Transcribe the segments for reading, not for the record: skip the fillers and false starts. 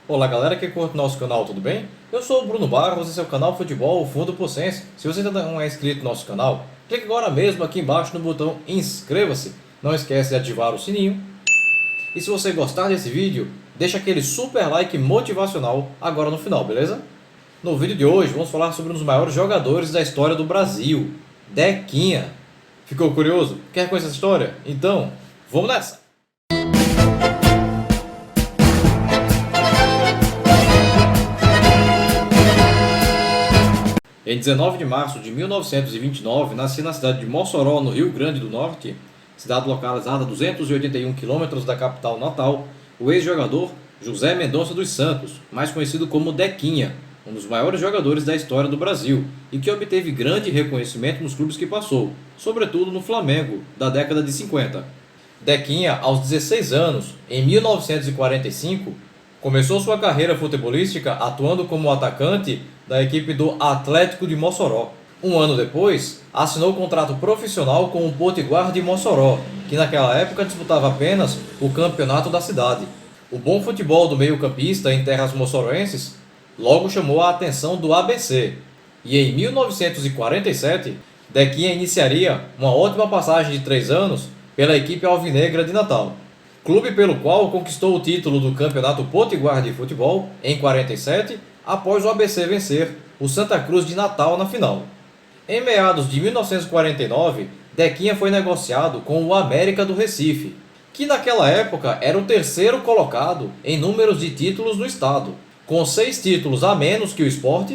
Olá galera que curte nosso canal, tudo bem? Eu sou o Bruno Barros e seu canal Futebol Fundo por Senso. Se você ainda não é inscrito no nosso canal, clique agora mesmo aqui embaixo no botão inscreva-se. Não esquece de ativar o sininho. E se você gostar desse vídeo, deixa aquele super like motivacional agora no final, beleza? No vídeo de hoje vamos falar sobre um dos maiores jogadores da história do Brasil, Dequinha. Ficou curioso? Quer conhecer essa história? Então, vamos nessa! Em 19 de março de 1929, nasci na cidade de Mossoró, no Rio Grande do Norte, cidade localizada a 281 quilômetros da capital natal, o ex-jogador José Mendonça dos Santos, mais conhecido como Dequinha, um dos maiores jogadores da história do Brasil e que obteve grande reconhecimento nos clubes que passou, sobretudo no Flamengo, da década de 50. Dequinha, aos 16 anos, em 1945, começou sua carreira futebolística atuando como atacante da equipe do Atlético de Mossoró. Um ano depois, assinou contrato profissional com o Potiguar de Mossoró, que naquela época disputava apenas o campeonato da cidade. O bom futebol do meio-campista em terras moçoroenses logo chamou a atenção do ABC, e em 1947, Dequinha iniciaria uma ótima passagem de 3 anos pela equipe alvinegra de Natal, clube pelo qual conquistou o título do Campeonato Potiguar de Futebol em 47, após o ABC vencer o Santa Cruz de Natal na final. Em meados de 1949, Dequinha foi negociado com o América do Recife, que naquela época era o terceiro colocado em números de títulos no estado, com 6 títulos a menos que o Sport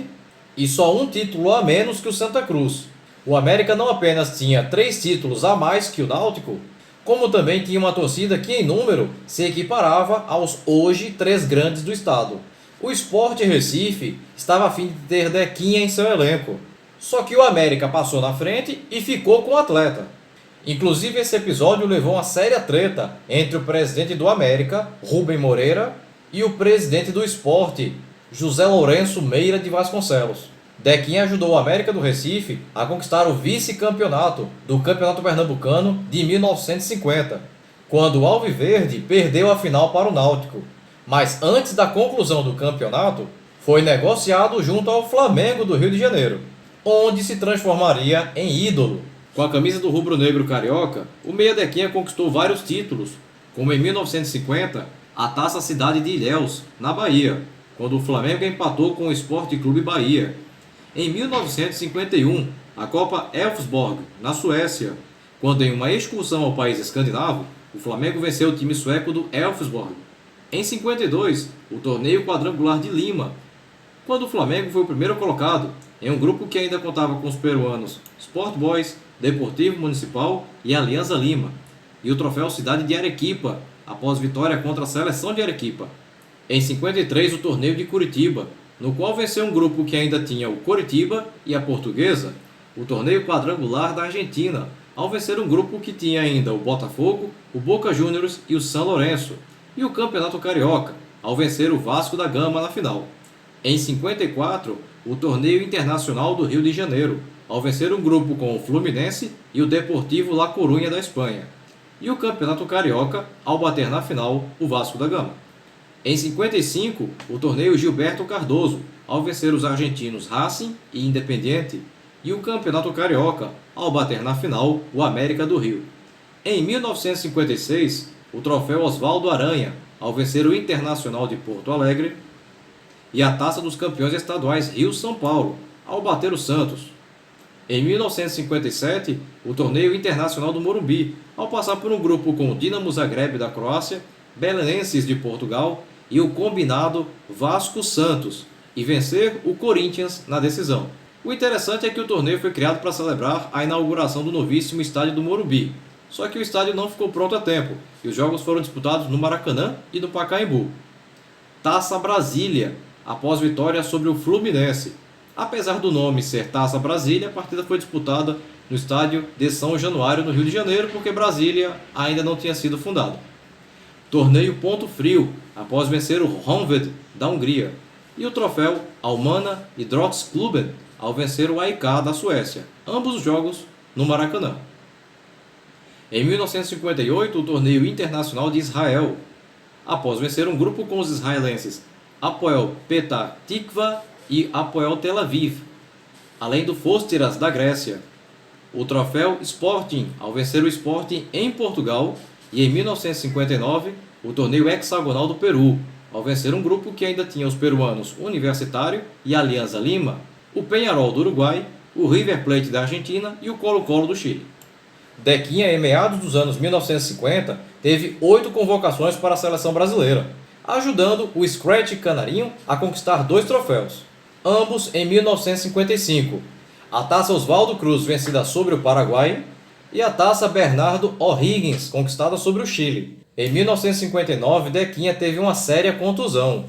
e só um título a menos que o Santa Cruz. O América não apenas tinha 3 títulos a mais que o Náutico, como também tinha uma torcida que em número se equiparava aos hoje 3 grandes do estado. O Sport Recife estava a fim de ter Dequinha em seu elenco, só que o América passou na frente e ficou com o atleta. Inclusive esse episódio levou a uma séria treta entre o presidente do América, Rubem Moreira, e o presidente do Sport, José Lourenço Meira de Vasconcelos. Dequinha ajudou o América do Recife a conquistar o vice-campeonato do Campeonato Pernambucano de 1950, quando o Alviverde perdeu a final para o Náutico. Mas antes da conclusão do campeonato, foi negociado junto ao Flamengo do Rio de Janeiro, onde se transformaria em ídolo. Com a camisa do rubro-negro carioca, o meia Dequinha conquistou vários títulos, como em 1950, a Taça Cidade de Ilhéus, na Bahia, quando o Flamengo empatou com o Sport Clube Bahia. Em 1951, a Copa Elfsborg, na Suécia, quando em uma excursão ao país escandinavo, o Flamengo venceu o time sueco do Elfsborg. Em 52, o torneio quadrangular de Lima, quando o Flamengo foi o primeiro colocado, em um grupo que ainda contava com os peruanos Sport Boys, Deportivo Municipal e Alianza Lima, e o troféu Cidade de Arequipa, após vitória contra a seleção de Arequipa. Em 53, o torneio de Curitiba, no qual venceu um grupo que ainda tinha o Coritiba e a Portuguesa, o torneio quadrangular da Argentina, ao vencer um grupo que tinha ainda o Botafogo, o Boca Juniors e o São Lourenço, e o Campeonato Carioca, ao vencer o Vasco da Gama na final. Em 54, o torneio internacional do Rio de Janeiro, ao vencer um grupo com o Fluminense e o Deportivo La Coruña da Espanha, e o Campeonato Carioca, ao bater na final o Vasco da Gama. Em 55, o torneio Gilberto Cardoso, ao vencer os argentinos Racing e Independiente, e o Campeonato Carioca, ao bater na final o América do Rio. Em 1956, o troféu Oswaldo Aranha, ao vencer o Internacional de Porto Alegre, e a Taça dos Campeões Estaduais Rio-São Paulo, ao bater o Santos. Em 1957, o torneio internacional do Morumbi, ao passar por um grupo com o Dinamo Zagreb da Croácia, Belenenses de Portugal e o combinado Vasco-Santos, e vencer o Corinthians na decisão. O interessante é que o torneio foi criado para celebrar a inauguração do novíssimo estádio do Morumbi, só que o estádio não ficou pronto a tempo, e os jogos foram disputados no Maracanã e no Pacaembu. Taça Brasília, após vitória sobre o Fluminense. Apesar do nome ser Taça Brasília, a partida foi disputada no estádio de São Januário, no Rio de Janeiro, porque Brasília ainda não tinha sido fundada. Torneio Ponto Frio, após vencer o Honvéd da Hungria. E o troféu Almana Idrottsklubben, ao vencer o AIK da Suécia. Ambos os jogos no Maracanã. Em 1958, o torneio internacional de Israel, após vencer um grupo com os israelenses Hapoel Petah Tikva e Hapoel Tel Aviv, além do Fóstiras da Grécia. O troféu Sporting, ao vencer o Sporting em Portugal, e em 1959 o torneio hexagonal do Peru, ao vencer um grupo que ainda tinha os peruanos Universitário e Alianza Lima, o Peñarol do Uruguai, o River Plate da Argentina e o Colo-Colo do Chile. Dequinha, em meados dos anos 1950, teve 8 convocações para a seleção brasileira, ajudando o Scratch Canarinho a conquistar 2 troféus, ambos em 1955, a Taça Oswaldo Cruz vencida sobre o Paraguai e a Taça Bernardo O'Higgins conquistada sobre o Chile. Em 1959, Dequinha teve uma séria contusão.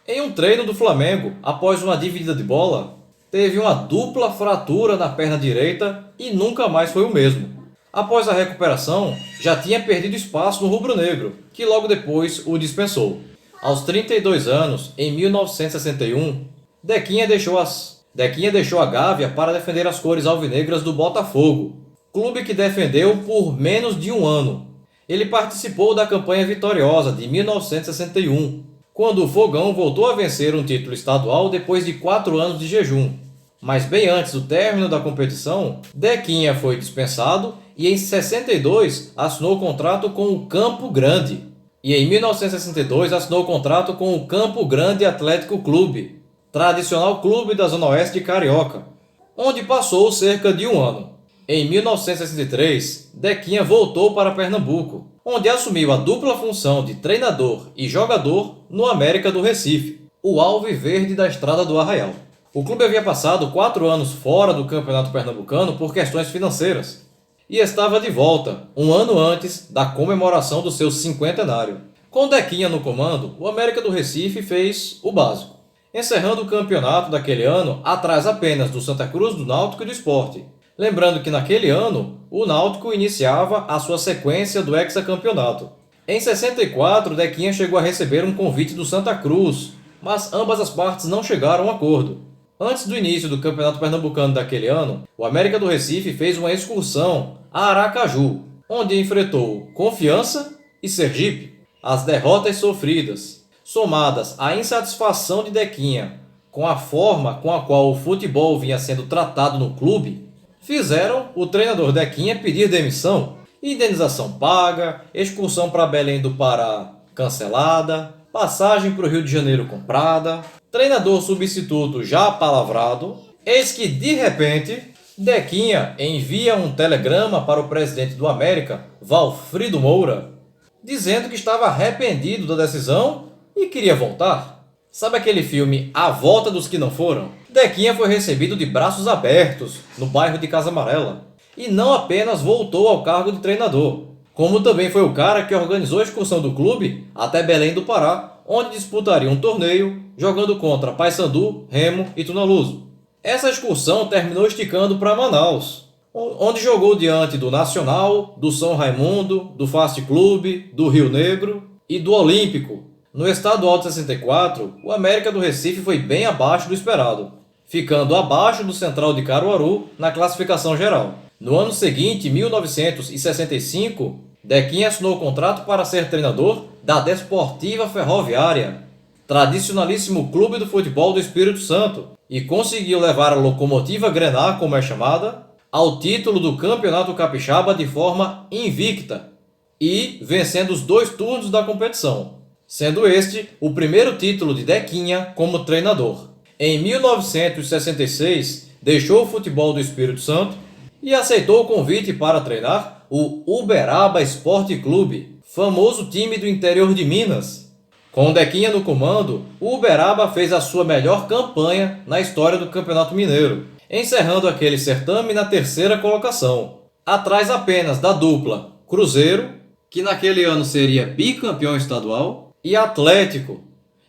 Em um treino do Flamengo, após uma dividida de bola, teve uma dupla fratura na perna direita e nunca mais foi o mesmo. Após a recuperação, já tinha perdido espaço no rubro-negro, que logo depois o dispensou. Aos 32 anos, em 1961, Dequinha deixou a Gávea para defender as cores alvinegras do Botafogo, clube que defendeu por menos de um ano. Ele participou da campanha vitoriosa de 1961, quando o Fogão voltou a vencer um título estadual depois de 4 anos de jejum. Mas bem antes do término da competição, Dequinha foi dispensado e em 62 assinou contrato com o Campo Grande. E em 1962 assinou contrato com o Campo Grande Atlético Clube, tradicional clube da Zona Oeste de Carioca, onde passou cerca de um ano. Em 1963, Dequinha voltou para Pernambuco, onde assumiu a dupla função de treinador e jogador no América do Recife, o Alviverde da Estrada do Arraial. O clube havia passado 4 anos fora do Campeonato Pernambucano por questões financeiras e estava de volta, um ano antes da comemoração do seu cinquentenário. Com Dequinha no comando, o América do Recife fez o básico, encerrando o campeonato daquele ano atrás apenas do Santa Cruz, do Náutico e do Sport. Lembrando que naquele ano, o Náutico iniciava a sua sequência do hexacampeonato. Em 64, Dequinha chegou a receber um convite do Santa Cruz, mas ambas as partes não chegaram a um acordo. Antes do início do Campeonato Pernambucano daquele ano, o América do Recife fez uma excursão a Aracaju, onde enfrentou Confiança e Sergipe. As derrotas sofridas, somadas à insatisfação de Dequinha com a forma com a qual o futebol vinha sendo tratado no clube, fizeram o treinador Dequinha pedir demissão, indenização paga, excursão para Belém do Pará cancelada, passagem para o Rio de Janeiro comprada, treinador substituto já palavrado. Eis que, de repente, Dequinha envia um telegrama para o presidente do América, Valfrido Moura, dizendo que estava arrependido da decisão e queria voltar. Sabe aquele filme A Volta dos Que Não Foram? Dequinha foi recebido de braços abertos no bairro de Casa Amarela e não apenas voltou ao cargo de treinador, como também foi o cara que organizou a excursão do clube até Belém do Pará, onde disputaria um torneio jogando contra Paysandu, Remo e Tunaluso. Essa excursão terminou esticando para Manaus, onde jogou diante do Nacional, do São Raimundo, do Fast Clube, do Rio Negro e do Olímpico. No estadual de 64, o América do Recife foi bem abaixo do esperado, ficando abaixo do Central de Caruaru na classificação geral. No ano seguinte, 1965, Dequinha assinou o contrato para ser treinador da Desportiva Ferroviária, tradicionalíssimo clube do futebol do Espírito Santo, e conseguiu levar a Locomotiva Grená, como é chamada, ao título do Campeonato Capixaba de forma invicta e vencendo os 2 turnos da competição, sendo este o primeiro título de Dequinha como treinador. Em 1966, deixou o futebol do Espírito Santo e aceitou o convite para treinar o Uberaba Esporte Clube, famoso time do interior de Minas. Com Dequinha no comando, o Uberaba fez a sua melhor campanha na história do Campeonato Mineiro, encerrando aquele certame na 3ª colocação, atrás apenas da dupla Cruzeiro, que naquele ano seria bicampeão estadual, e Atlético,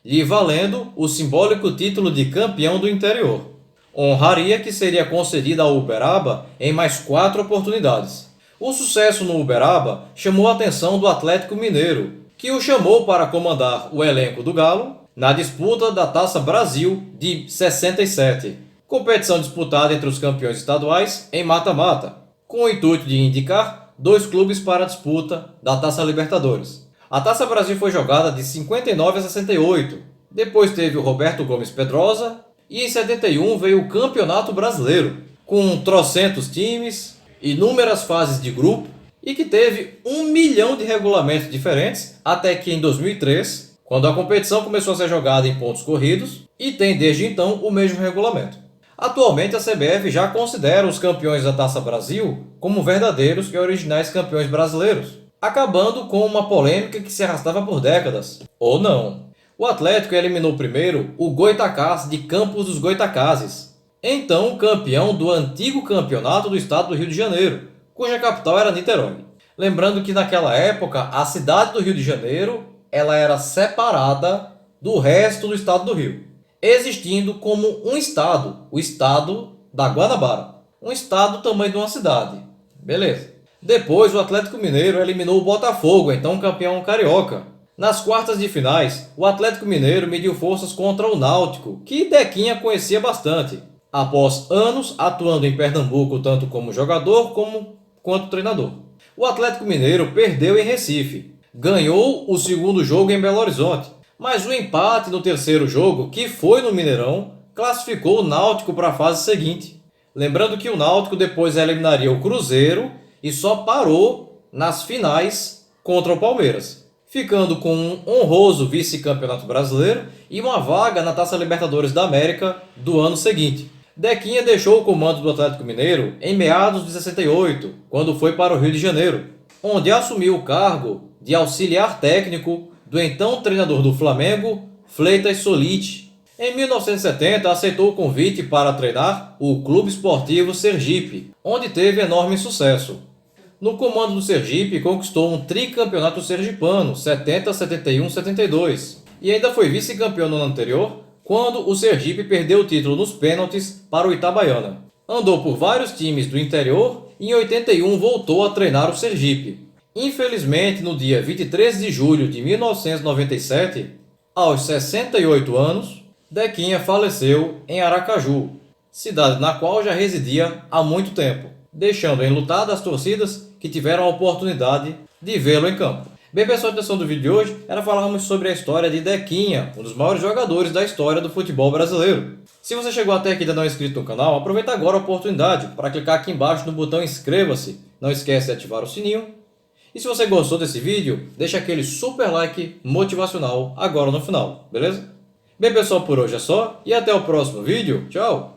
lhe valendo o simbólico título de campeão do interior. Honraria que seria concedida ao Uberaba em mais 4 oportunidades. O sucesso no Uberaba chamou a atenção do Atlético Mineiro, que o chamou para comandar o elenco do Galo na disputa da Taça Brasil de 67, competição disputada entre os campeões estaduais em mata-mata, com o intuito de indicar 2 clubes para a disputa da Taça Libertadores. A Taça Brasil foi jogada de 59 a 68, Depois teve o Roberto Gomes Pedrosa e em 71 veio o Campeonato Brasileiro, com trocentos times, inúmeras fases de grupo e que teve 1 milhão de regulamentos diferentes até que em 2003, quando a competição começou a ser jogada em pontos corridos e tem desde então o mesmo regulamento. Atualmente a CBF já considera os campeões da Taça Brasil como verdadeiros e originais campeões brasileiros, acabando com uma polêmica que se arrastava por décadas. Ou não. O Atlético eliminou primeiro o Goitacás de Campos dos Goitacazes, então campeão do antigo campeonato do estado do Rio de Janeiro, cuja capital era Niterói. Lembrando que naquela época a cidade do Rio de Janeiro ela era separada do resto do estado do Rio, existindo como um estado, o estado da Guanabara, um estado do tamanho de uma cidade. Beleza. Depois o Atlético Mineiro eliminou o Botafogo, então campeão carioca. Nas quartas de finais, o Atlético Mineiro mediu forças contra o Náutico, que Dequinha conhecia bastante, após anos atuando em Pernambuco tanto como jogador quanto treinador. O Atlético Mineiro perdeu em Recife, ganhou o segundo jogo em Belo Horizonte, mas o empate no terceiro jogo, que foi no Mineirão, classificou o Náutico para a fase seguinte. Lembrando que o Náutico depois eliminaria o Cruzeiro e só parou nas finais contra o Palmeiras, ficando com um honroso vice-campeonato brasileiro e uma vaga na Taça Libertadores da América do ano seguinte. Dequinha deixou o comando do Atlético Mineiro em meados de 68, quando foi para o Rio de Janeiro, onde assumiu o cargo de auxiliar técnico do então treinador do Flamengo, Fleitas Solite. Em 1970, aceitou o convite para treinar o Clube Esportivo Sergipe, onde teve enorme sucesso. No comando do Sergipe, conquistou um tricampeonato sergipano, 70, 71, 72, e ainda foi vice-campeão no ano anterior, quando o Sergipe perdeu o título nos pênaltis para o Itabaiana. Andou por vários times do interior e em 81 voltou a treinar o Sergipe. Infelizmente, no dia 23 de julho de 1997, aos 68 anos, Dequinha faleceu em Aracaju, cidade na qual já residia há muito tempo, deixando enlutadas as torcidas que tiveram a oportunidade de vê-lo em campo. Bem, pessoal, a intenção do vídeo de hoje era falarmos sobre a história de Dequinha, um dos maiores jogadores da história do futebol brasileiro. Se você chegou até aqui e ainda não é inscrito no canal, aproveita agora a oportunidade para clicar aqui embaixo no botão inscreva-se. Não esquece de ativar o sininho. E se você gostou desse vídeo, deixa aquele super like motivacional agora no final, beleza? Bem, pessoal, por hoje é só e até o próximo vídeo. Tchau!